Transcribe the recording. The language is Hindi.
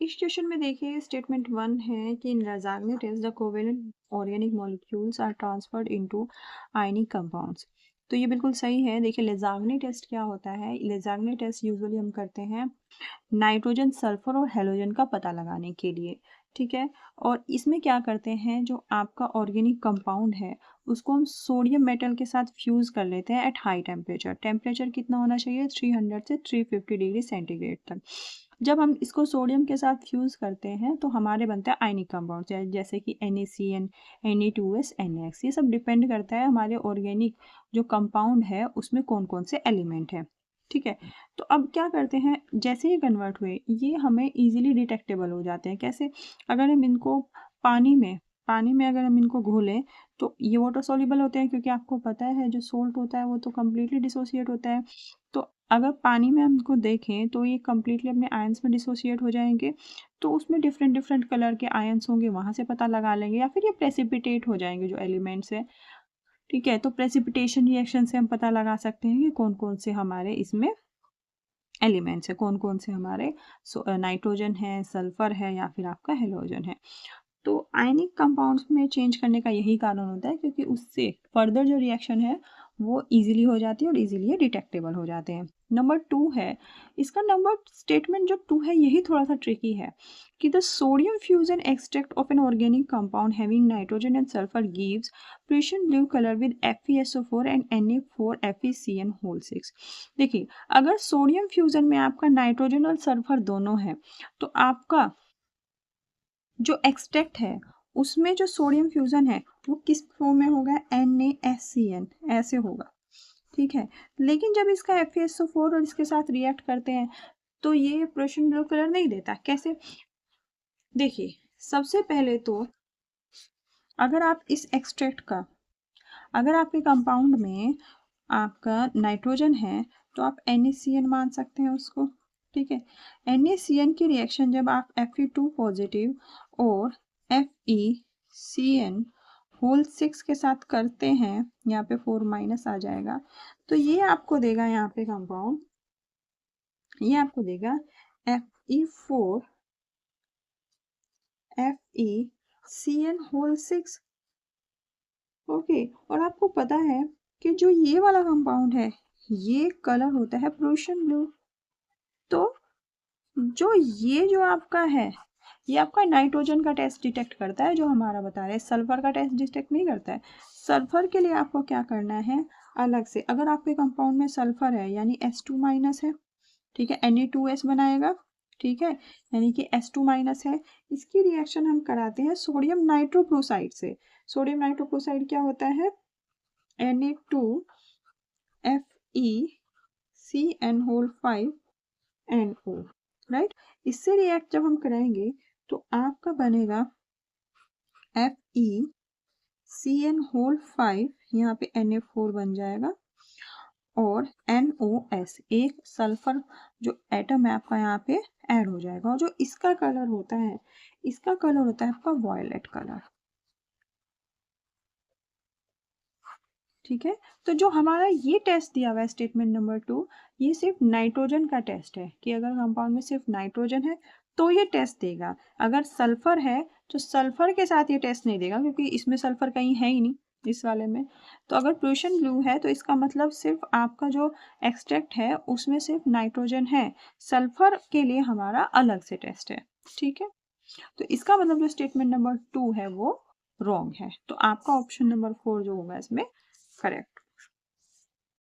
इस क्वेश्चन में देखिए स्टेटमेंट 1 है कि in Lagrange test the covalent organic molecules are transferred into ionic compounds. तो ये बिल्कुल सही है। देखिए Lagrange टेस्ट क्या होता है, Lagrange टेस्ट यूजुअली हम करते हैं नाइट्रोजन, सल्फर और हेलोजन का पता लगाने के लिए, ठीक है। और इसमें क्या करते हैं, जो आपका ऑर्गेनिक कंपाउंड है उसको हम सोडियम मेटल के साथ फ्यूज कर लेते हैं एट हाई टेम्परेचर। टेम्परेचर कितना होना चाहिए, 300 से 350 डिग्री सेंटीग्रेड तक। जब हम इसको सोडियम के साथ फ्यूज करते हैं तो हमारे बनते हैं आयनिक कंपाउंड, जैसे कि NaCN, Na2S, NaX। ये सब डिपेंड करता है हमारे ऑर्गेनिक जो कंपाउंड है उसमें कौन कौन से एलिमेंट हैं, ठीक है। तो अब क्या करते हैं, जैसे ही कन्वर्ट हुए ये हमें इजीली डिटेक्टेबल हो जाते हैं। कैसे, अगर हम इनको पानी में अगर हम इनको घोलें तो ये वाटर सॉल्युबल होते हैं, क्योंकि आपको पता है जो सोल्ट होता है वो तो कम्प्लीटली डिसोसिएट होता है। तो अगर पानी में हम इनको देखें तो ये कम्प्लीटली अपने आयंस में डिसोसिएट हो जाएंगे। तो उसमें डिफरेंट डिफरेंट कलर के आयंस होंगे, वहाँ से पता लगा लेंगे, या फिर ये प्रेसिपिटेट हो जाएंगे जो एलिमेंट्स है, ठीक है। तो प्रेसिपिटेशन रिएक्शन से हम पता लगा सकते हैं कि कौन कौन से हमारे इसमें एलिमेंट्स है, कौन कौन से हमारे नाइट्रोजन है, सल्फर है, या फिर आपका हेलोजन है। तो आयनिक कंपाउंड्स में चेंज करने का यही कारण होता है, क्योंकि उससे फर्दर जो रिएक्शन है वो इजीली हो जाती है और इजीली ये डिटेक्टेबल हो जाते हैं। नंबर 2 है, इसका नंबर स्टेटमेंट जो 2 है यही थोड़ा सा ट्रिकी है कि the sodium fusion extract of an organic compound having nitrogen and sulphur gives Prussian blue color with FeSO4 and Na4FeCN whole 6। देखिए, अगर सोडियम फ्यूजन में आपका नाइट्रोजन और सल्फर दोनों है तो आपका जो एक्सट्रैक्ट है उसमें जो सोडियम फ्यूजन है वो किस फॉर्म में होगा, NaSCN ऐसे होगा, ठीक है। लेकिन जब इसका FeSO4 और इसके साथ रिएक्ट करते हैं तो ये प्रूशियन ब्लू कलर नहीं देता। कैसे, देखिए सबसे पहले तो अगर आप इस एक्सट्रैक्ट का, अगर आपके कंपाउंड में आपका नाइट्रोजन है तो आप NaCN मान सकते हैं उसको, ठीक है। NaCN की रिएक्शन जब आप Fe2 पॉजिटिव और FeCN होल 6 के साथ करते हैं, यहाँ पे 4 माइनस आ जाएगा, तो ये आपको देगा यहाँ पे कंपाउंड, ये आपको देगा Fe4 FeCN होल 6, ओके। और आपको पता है कि जो ये वाला कंपाउंड है ये कलर होता है प्रूशियन ब्लू। तो जो आपका है ये आपका नाइट्रोजन का टेस्ट डिटेक्ट करता है, जो हमारा बता रहे हैं सल्फर का टेस्ट डिटेक्ट नहीं करता है। सल्फर के लिए आपको क्या करना है, अलग से अगर आपके कंपाउंड में सल्फर है यानी S2 माइनस है, ठीक है, Na2S बनाएगा, ठीक है, यानी कि S2 माइनस है। इसकी रिएक्शन हम कराते हैं सोडियम नाइट्रोक्लोराइड से। सोडियम नाइट्रोक्लोराइड क्या होता है, Na2FeCN होल 5 NO, राइट। इससे रिएक्ट जब हम कराएंगे तो आपका बनेगा FeCN होल 5, यहाँ पे Na4 बन जाएगा, और NOS एक सल्फर जो एटम है आपका यहाँ पे ऐड हो जाएगा। और जो इसका कलर होता है, इसका कलर होता है आपका वॉयलेट कलर, ठीक है। तो जो हमारा ये टेस्ट दिया हुआ है स्टेटमेंट नंबर 2, ये सिर्फ नाइट्रोजन का टेस्ट है कि अगर कंपाउंड में सिर्फ नाइट्रोजन है तो ये टेस्ट देगा। अगर सल्फर है तो सल्फर के साथ ये टेस्ट नहीं देगा, क्योंकि इसमें सल्फर कहीं है ही नहीं इस वाले में। तो अगर प्रूशियन ब्लू है तो इसका मतलब सिर्फ आपका जो एक्सट्रैक्ट है उसमें सिर्फ नाइट्रोजन है, सल्फर के लिए हमारा अलग से टेस्ट है, ठीक है। तो इसका मतलब जो स्टेटमेंट नंबर 2 है वो रॉन्ग है। तो आपका ऑप्शन नंबर 4 जो होगा इसमें करेक्ट।